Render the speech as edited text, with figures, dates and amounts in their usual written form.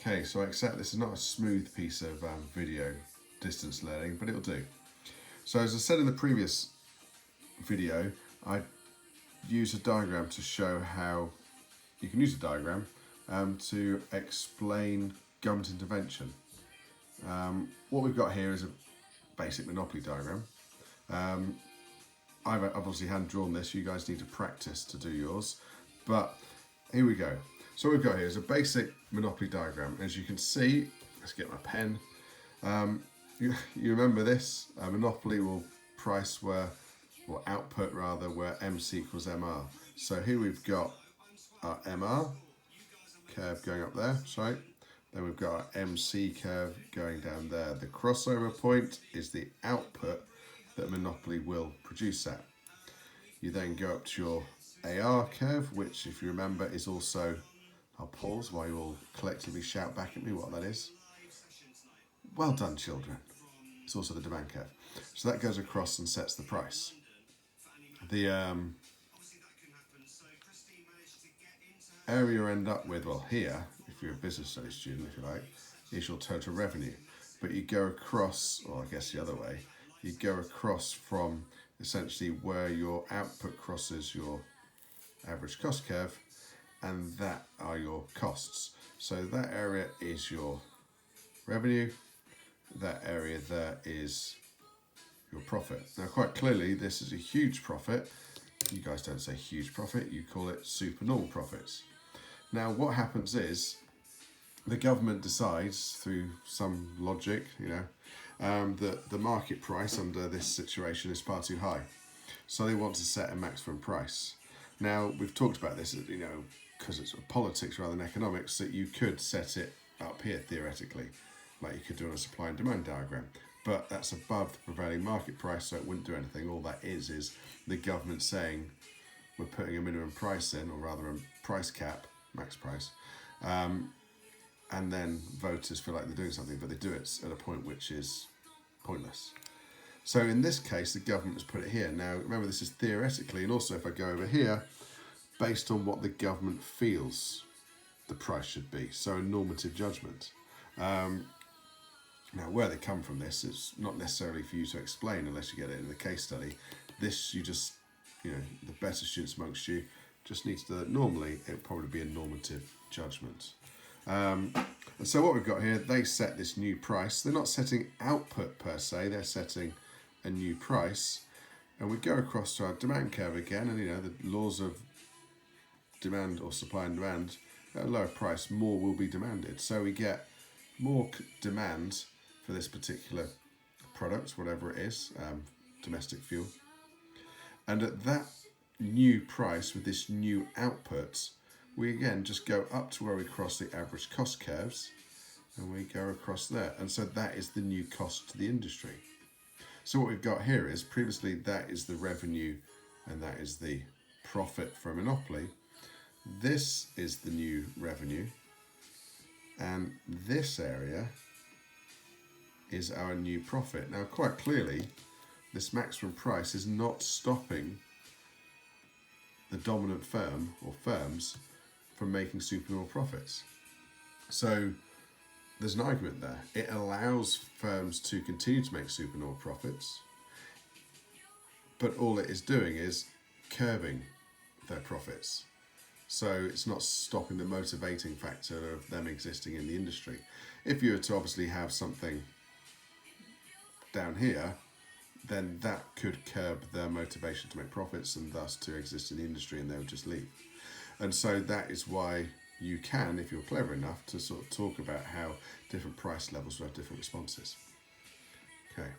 Okay, so I accept this is not a smooth piece of video distance learning, but it'll do. So as I said in the previous video, I used a diagram to show how you can use a diagram to explain government intervention. What we've got here is a basic monopoly diagram. I've obviously hand drawn this, you guys need to practice to do yours, but here we go. So what we've got here is a basic monopoly diagram. As you can see, let's get my pen. You remember this, monopoly will price where, or output rather, where MC equals MR. So here we've got our MR curve going up there, sorry. Then we've got our MC curve going down there. The crossover point is the output that monopoly will produce at. You then go up to your AR curve, which if you remember is also, I'll pause while you all collectively shout back at me what that is. Well done, children. It's also the demand curve. So that goes across and sets the price. The area you end up with, well here, if you're a business studies student, if you like, is your total revenue. But you go across, or I guess the other way, you go across from essentially where your output crosses your average cost curve, and that are your costs. So that area is your revenue, that area there is your profit. Now quite clearly this is a huge profit. You guys don't say huge profit, you call it supernormal profits. Now what happens is the government decides through some logic, that the market price under this situation is far too high. So they want to set a maximum price. Now we've talked about this, because it's politics rather than economics, that you could set it up here theoretically, like you could do on a supply and demand diagram. But that's above the prevailing market price, so it wouldn't do anything. All that is the government saying we're putting a minimum price in, or rather a price cap, max price, and then voters feel like they're doing something, but they do it at a point which is pointless. So in this case, the government has put it here. Now, remember, this is theoretically, and also if I go over here, based on what the government feels the price should be. So a normative judgment. Now, where they come from this is not necessarily for you to explain unless you get it in the case study. This, you just, the better students amongst you just needs to, normally, it would probably be a normative judgment. And so what we've got here, they set this new price. They're not setting output per se, they're setting a new price. And we go across to our demand curve again, and the laws of demand or supply and demand, at a lower price, more will be demanded. So we get more demand for this particular product, whatever it is, domestic fuel. And at that new price with this new output, we again just go up to where we cross the average cost curves, and we go across there. And so that is the new cost to the industry. So what we've got here is, previously that is the revenue and that is the profit for a monopoly. This is the new revenue, and this area is our new profit. Now quite clearly, this maximum price is not stopping the dominant firm or firms from making supernormal profits. So there's an argument there. It allows firms to continue to make supernormal profits, but all it is doing is curbing their profits. So it's not stopping the motivating factor of them existing in the industry. If you were to obviously have something down here, then that could curb their motivation to make profits and thus to exist in the industry, and they would just leave. And so that is why you can, if you're clever enough, to sort of talk about how different price levels will have different responses. Okay.